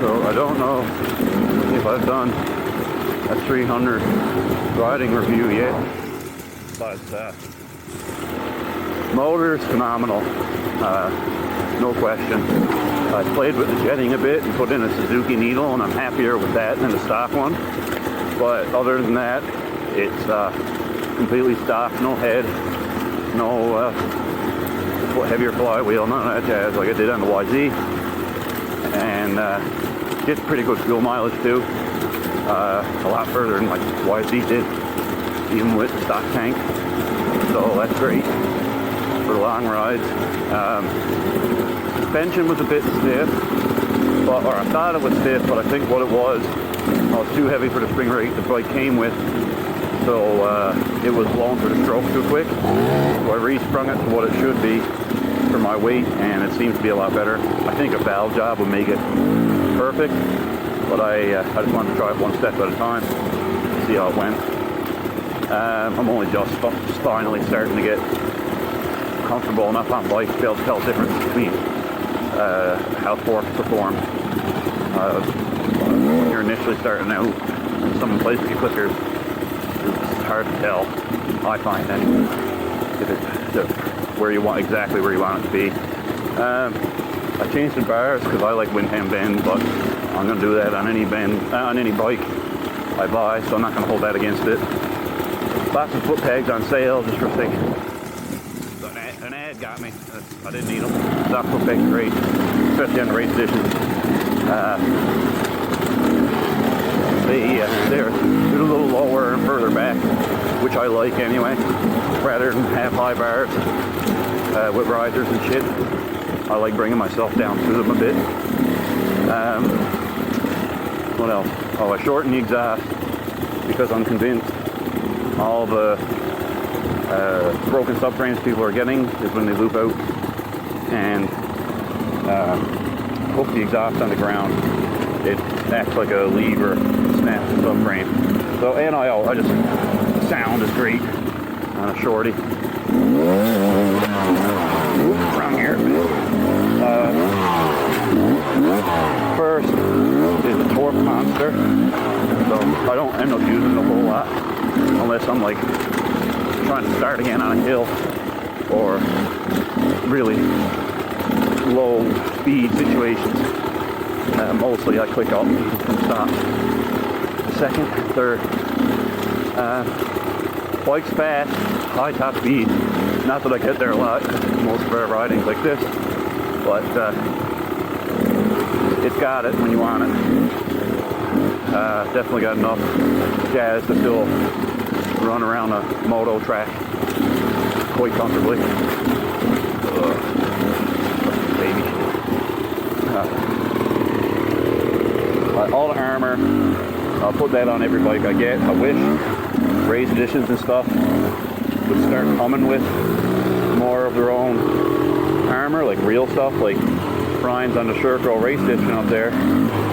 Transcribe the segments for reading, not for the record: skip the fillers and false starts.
So I don't know if I've done a 300 riding review yet, but motor's phenomenal, no question. I played with the jetting a bit and put in a Suzuki needle, and I'm happier with that than the stock one. But other than that, it's completely stock, no head, no heavier flywheel, none of that jazz like I did on the YZ. And gets pretty good fuel mileage too, a lot further than like YZ did, even with the stock tank. So that's great for long rides. Suspension was a bit stiff, or I thought it was stiff, but I think what it was too heavy for the spring rate the bike came with. So it was blown for the stroke too quick. So I re-sprung it to what it should be for my weight, and it seems to be a lot better. I think a valve job would make it perfect, but I just wanted to try it one step at a time, see how it went. I'm only just finally starting to get comfortable enough on bike to be able to tell the difference between how forks perform. When you're initially starting out, some places you clickers, it's hard to tell, I find anyway, if it's where you want, exactly where you want it to be. I changed the bars because I like windham bend, but I'm going to do that on any bend, on any bike I buy, so I'm not going to hold that against it. Lots of foot pegs on sale, just for a second. An ad got me. I didn't need them. Stock foot pegs are great, especially on the race editions. They're a little lower and further back, which I like anyway, rather than have high bars with risers and shit. I like bringing myself down to them a bit. What else? Oh, I shortened the exhaust because I'm convinced all the broken subframes people are getting is when they loop out and hook the exhaust on the ground. It acts like a lever, snaps the subframe. So, and I just, sound is great on a shorty. Wrong here. First is a torque monster, so I don't end up using it a whole lot unless I'm like trying to start again on a hill or really low speed situations. Mostly I click up from stop. Second, third. Bike's fast, high top speed. Not that I get there a lot, most of our riding's like this, but it's got it when you want it. Definitely got enough jazz to still run around a moto track quite comfortably. Baby. All the armor, I'll put that on every bike I get. I wish race editions and stuff would start coming with more of their own armor, like real stuff, like Brian's on the Sherco race edition up there.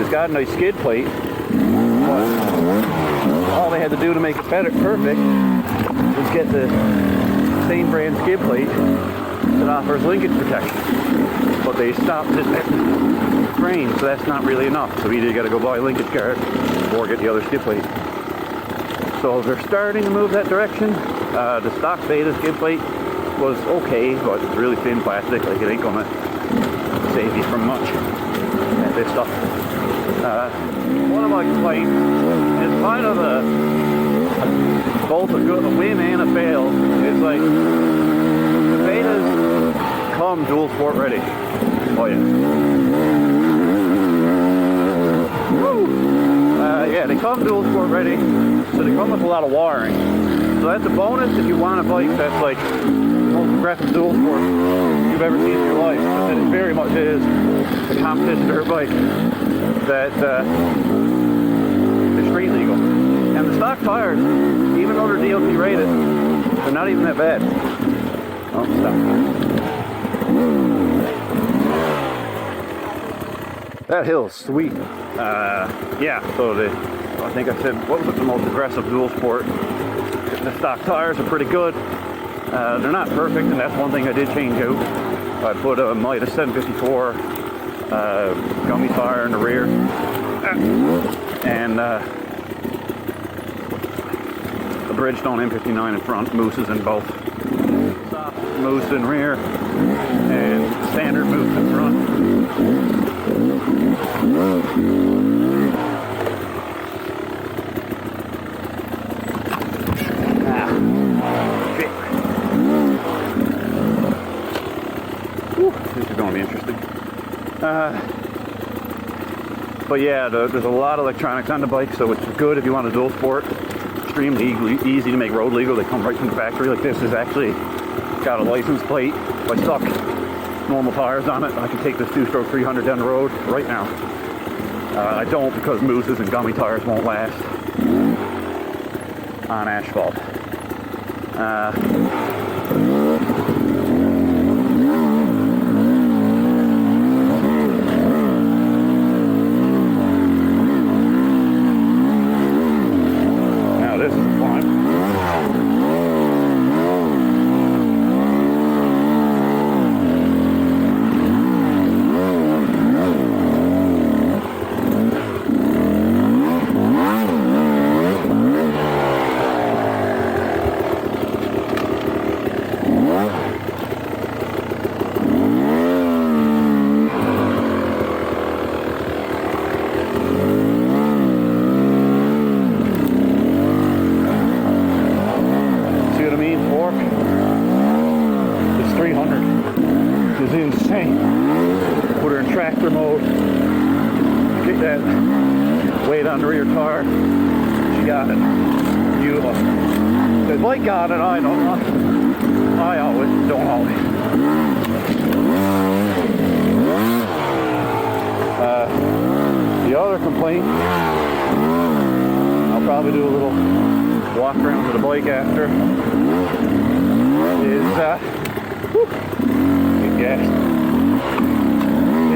It's got a nice skid plate, but all they had to do to make it perfect was get the same brand skid plate that offers linkage protection. But they stopped it at the frame, so that's not really enough. So either you got to go buy a linkage guard or get the other skid plate. So they're starting to move that direction. The stock beta skid plate was okay, but it's really thin plastic, like it ain't gonna save you from much at this stuff. One of my complaints is kind of both a win and a fail. It's like the betas come dual sport ready. Oh yeah. Woo! Yeah, they come dual sport ready, so they come with a lot of wiring. So that's a bonus if you want a bike that's like the most aggressive dual sport you've ever seen in your life. But it very much is a competition dirt bike that is street legal. And the stock tires, even though they're DOT rated, they're not even that bad. Oh, stop. That hill's sweet. Yeah, so I think I said, what was it, the most aggressive dual sport? The stock tires are pretty good. They're not perfect, and that's one thing I did change out. I put a Midas 754 gummy tire in the rear, and the Bridgestone M59 in front, mooses in both. Soft moose in rear and standard moose in front. Shit. Whew, this is going to be interesting. But yeah, there's a lot of electronics on the bike, so it's good if you want a dual sport. Extremely easy to make road legal. They come right from the factory. Like this is actually got a license plate. If I stuck normal tires on it, I can take this 2-stroke 300 down the road right now. I don't, because mooses and gummy tires won't last on asphalt. Now this is fun. Put her in tractor mode, get that weight on the rear tire. She got it. Beautiful. The bike got it, I don't know. I always don't always. The other complaint, I'll probably do a little walk around with the bike after,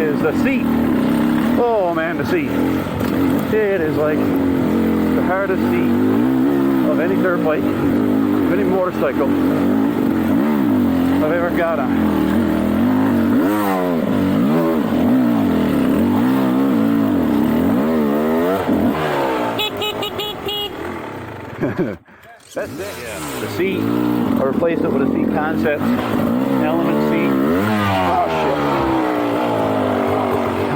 is the seat. Oh man, the seat. It is like the hardest seat of any dirt bike, of any motorcycle I've ever got on. That's it. Yeah. The seat, I replaced it with a seat concept element seat. Oh shit.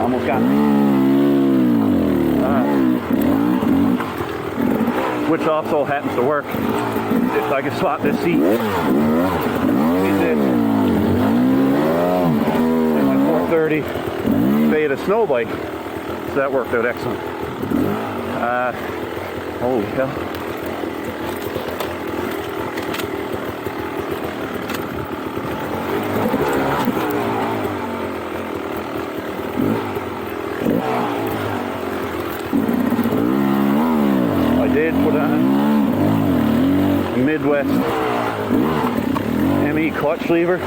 Almost got me. Which also happens to work if I can swap this seat. It's it. And my 430 Beta snow bike. So that worked out excellent. Holy hell. Did put on Midwest ME clutch lever,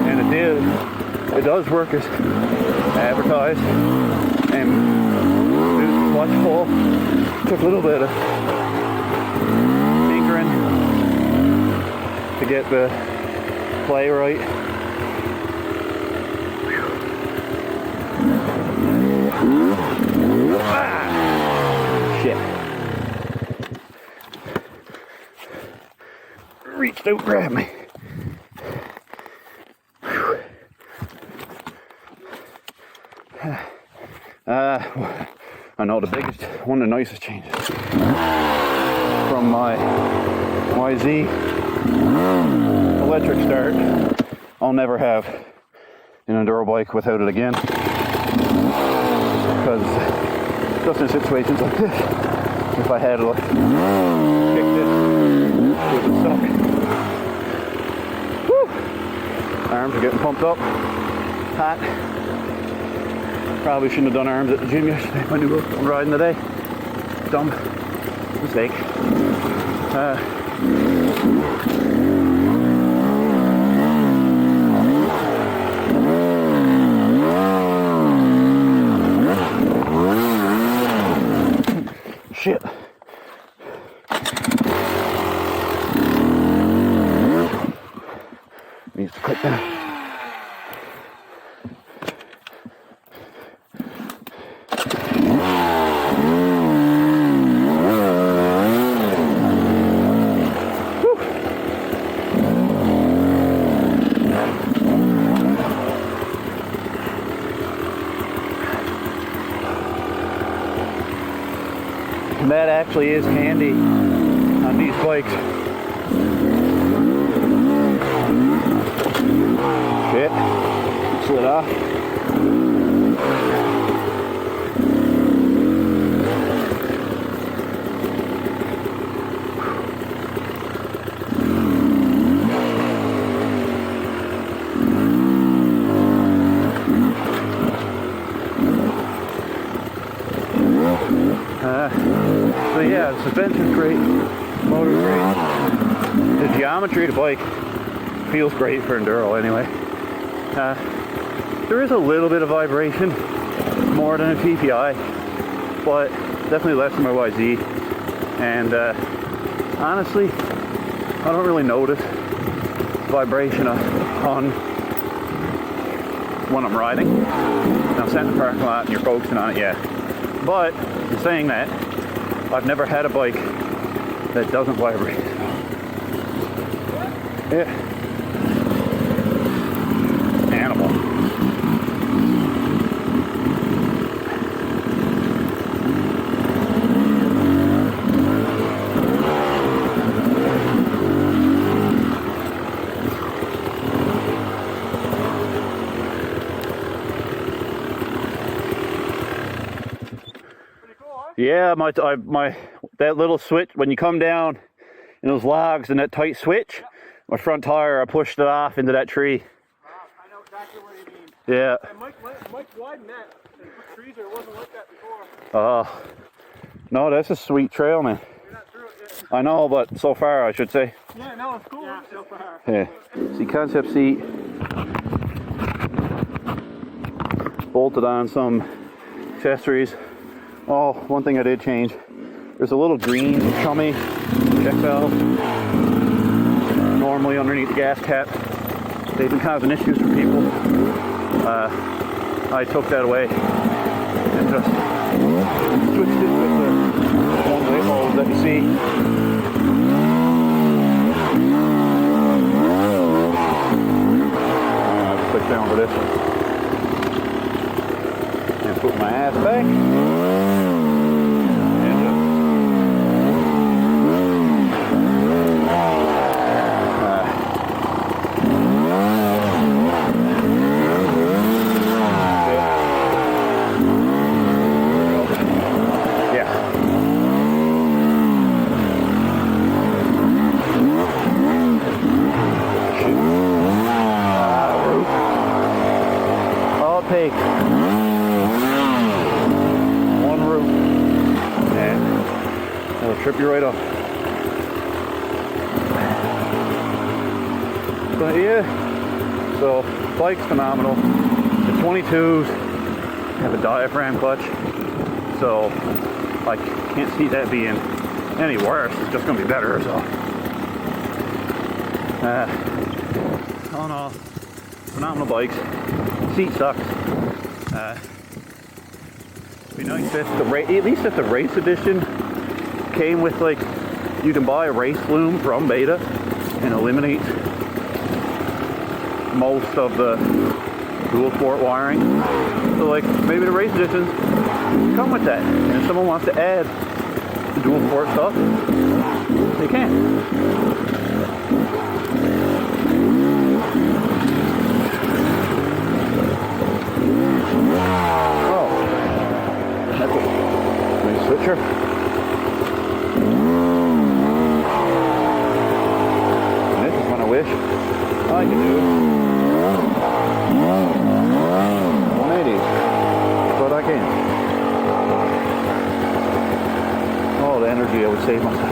and it does work as advertised, and the clutch pull took a little bit of tinkering to get the play right. Shit. Reached out, grabbed me. I know the biggest, one of the nicest changes from my YZ electric start. I'll never have an enduro bike without it again, because just in situations like this, if I had like kicked it would have stuck. Woo! Arms are getting pumped up, hot. Probably shouldn't have done arms at the gym yesterday when we were riding today. Dumb mistake. Shit. Needs to click down. And that actually is handy on these bikes. Shit, slid off. So yeah, the suspension's great, motor's great. The geometry of the bike feels great for enduro anyway. There is a little bit of vibration, more than a TPI, but definitely less than my YZ. And honestly, I don't really notice vibration on when I'm riding. Now, sat in the parking lot and you're focusing on it, yeah. But in saying that, I've never had a bike that doesn't vibrate. Yeah. Animal. Yeah, my that little switch, when you come down in those logs and that tight switch, my front tire, I pushed it off into that tree. I know exactly what you mean. Yeah. And Mike widened that and put trees there. It wasn't like that before. Oh. No, that's a sweet trail, man. You're not through it yet. I know, but so far, I should say. Yeah, no, it's cool. Yeah, so far. Yeah. See, concept seat. Bolted on some accessories. Oh, one thing I did change. There's a little green chummy check valve normally underneath the gas cap. They've been causing issues for people. I took that away and just switched it with the one-way hose that you see. I'll just click down for this and put my ass back. Take one route and it'll trip you right up. But yeah, so bike's phenomenal. The 22s have a diaphragm clutch, so I can't see that being any worse. It's just gonna be better. So all in all, phenomenal bikes. Seat sucks. Be nice if at least if the race edition came with, like, you can buy a race loom from Beta and eliminate most of the dual port wiring. So, like, maybe the race editions come with that. And if someone wants to add the dual port stuff, they can. Oh, that's a nice switcher. And this is when I wish I could do 180, but I can't. Oh, the energy I would save myself.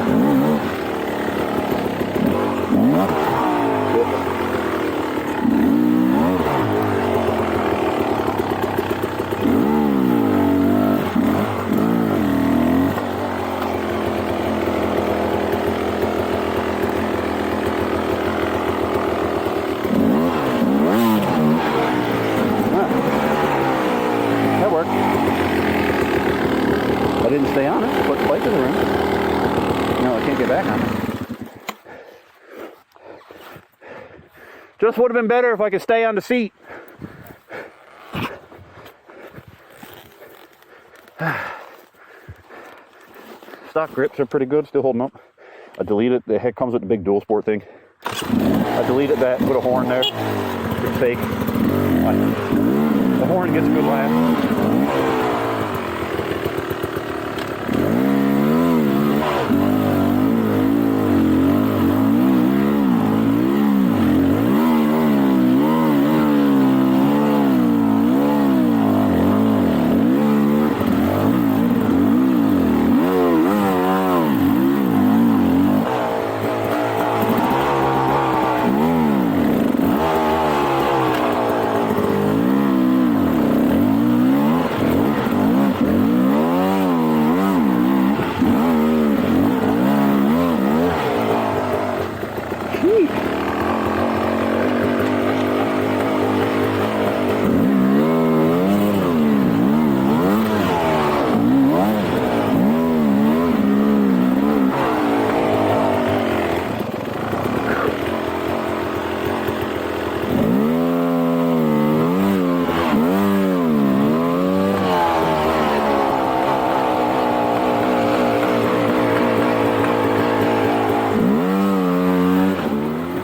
I didn't stay on it, put the bike in the room. No, I can't get back on it. Just would have been better if I could stay on the seat. stock grips are pretty good, still holding up. I deleted, the head comes with the big dual sport thing. I deleted that, put a horn there. It's fake. The horn gets a good laugh.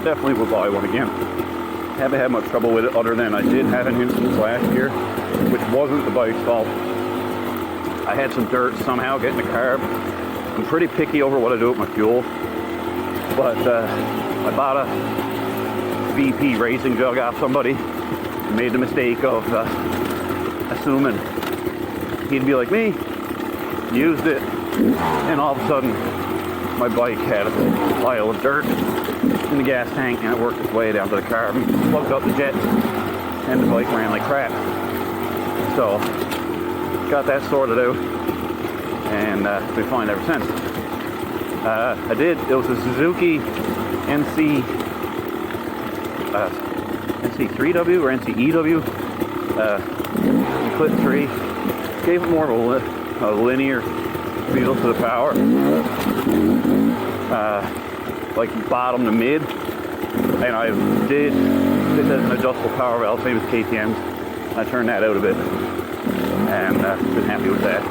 Definitely will buy one again. Haven't had much trouble with it, other than I did have an instance last year, which wasn't the bike's fault. I had some dirt somehow getting the carb. I'm pretty picky over what I do with my fuel, but I bought a BP racing jug off somebody. Made the mistake of assuming he'd be like me, used it, and all of a sudden my bike had a pile of dirt in the gas tank, and it worked its way down to the carb and plugged up the jet, and the bike ran like crap. So got that sorted out, and it's been fine ever since. It was a Suzuki NC3W or NCEW Clip 3. Gave it more of a linear feel to the power, like bottom to mid, and I did this as an adjustable power valve, same as KTM's. I turned that out a bit, and been happy with that.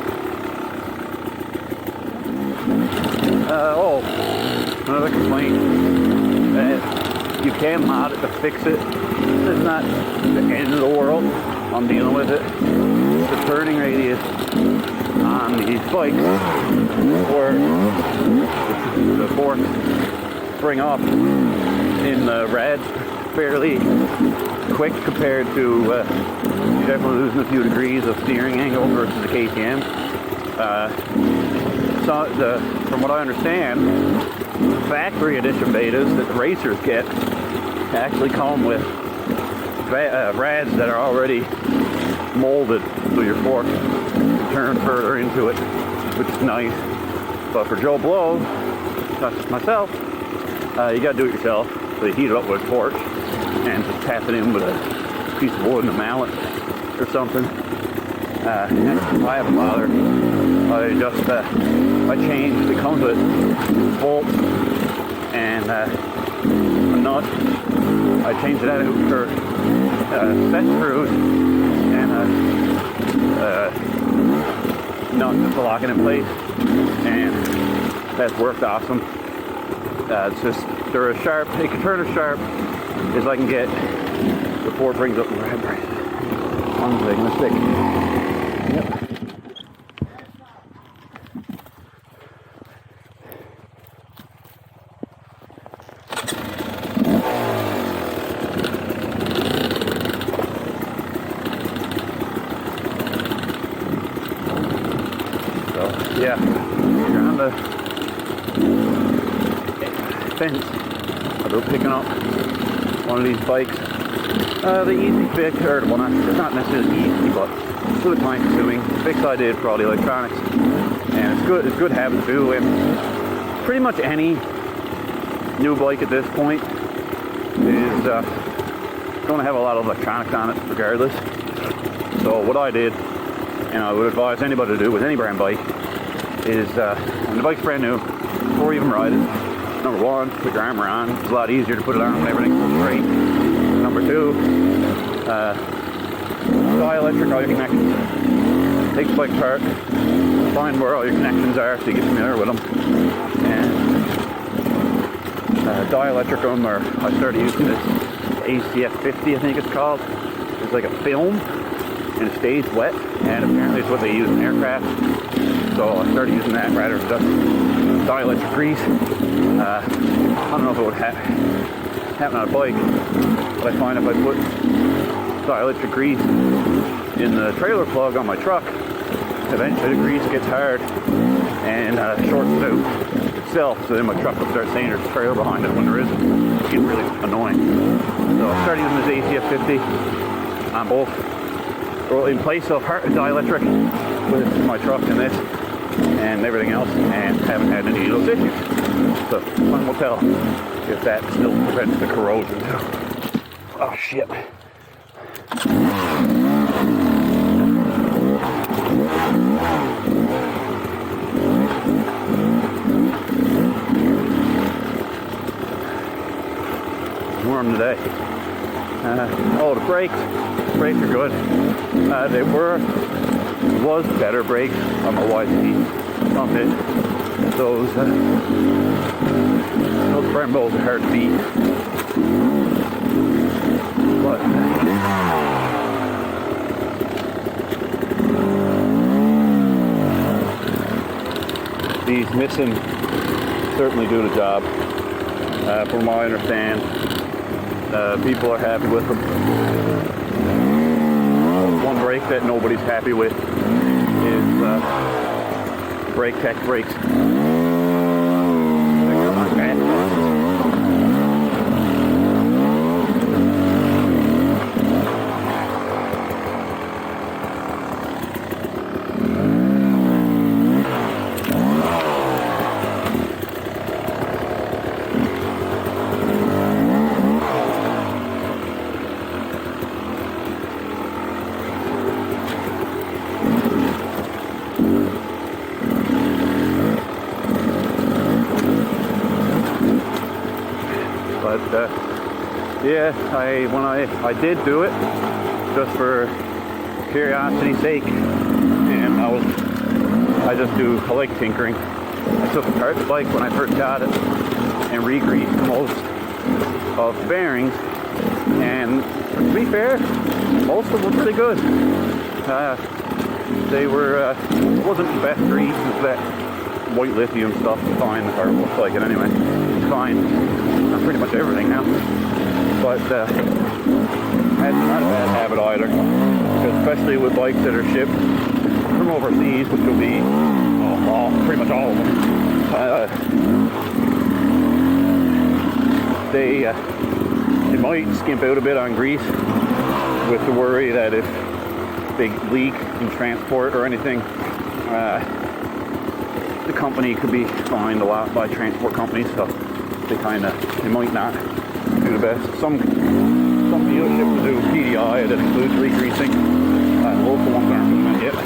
Another complaint. You can mod it to fix it. It's not the end of the world. I'm dealing with it. The turning radius on these bikes, or the forks spring up in the rads fairly quick compared to you're definitely losing a few degrees of steering angle versus the KTM. From what I understand, factory edition betas that the racers get actually come with rads that are already molded so your fork turn further into it, which is nice. But for Joe Blow, not just myself, you gotta do it yourself. So you heat it up with a torch and just tap it in with a piece of wood and a mallet or something. I haven't bothered. I changed. It comes with bolts and a nut. I changed that out for set screws and a nut to lock it in place, and that's worked awesome. It's just they're as sharp. It can turn as sharp as I can get before it brings up the rad brace. One second, a stick. Yep. So yeah, you're on the fence about picking up one of these bikes. The easy fix, or well, it's not necessarily easy, but it's really time consuming. The fix I did for all the electronics, and it's good having to do. And pretty much any new bike at this point is going to have a lot of electronics on it regardless. So what I did, and I would advise anybody to do with any brand bike, is when the bike's brand new, before you even ride it, number one, put your armor on. It's a lot easier to put it on when everything's so straight. Number two, dielectric eye connections. Take the bike apart, find where all your connections are so you get familiar with them. And dielectric or I started using this ACF 50, I think it's called. It's like a film and it stays wet, and apparently it's what they use in aircraft. So I started using that rather than just dielectric grease. I don't know if it would happen on a bike, but I find if I put dielectric grease in the trailer plug on my truck, eventually the grease gets hard and shorts it out itself, so then my truck will start saying there's a trailer behind it when there isn't. It's getting really annoying. So I started using this ACF 50 on both, or in place of dielectric with my truck and this and everything else, and haven't had any of those issues. So time will tell if that still prevents the corrosion. Oh shit. Warm today. Oh, the brakes are good. They was better brakes on the YZ. Not it. Those Brembos are hard to beat. But these missing certainly do the job. From what I understand, people are happy with them. One brake that nobody's happy with is Brake Tech brakes. But yeah, when I did do it just for curiosity's sake, and I like tinkering. I took apart the bike when I first got it and re-greased most of the bearings, and to be fair, most of them were pretty good. They were it wasn't the best grease, it was that white lithium stuff, fine, or it looks like it anyway. It's fine on pretty much everything now. But that's not a bad habit either, especially with bikes that are shipped from overseas, which will be pretty much all of them. They might skimp out a bit on grease with the worry that if they leak in transport or anything, the company could be fined a lot by transport companies, so they might not do the best. Some dealerships will do PDI that includes re-greasing. Local ones aren't doing that yet.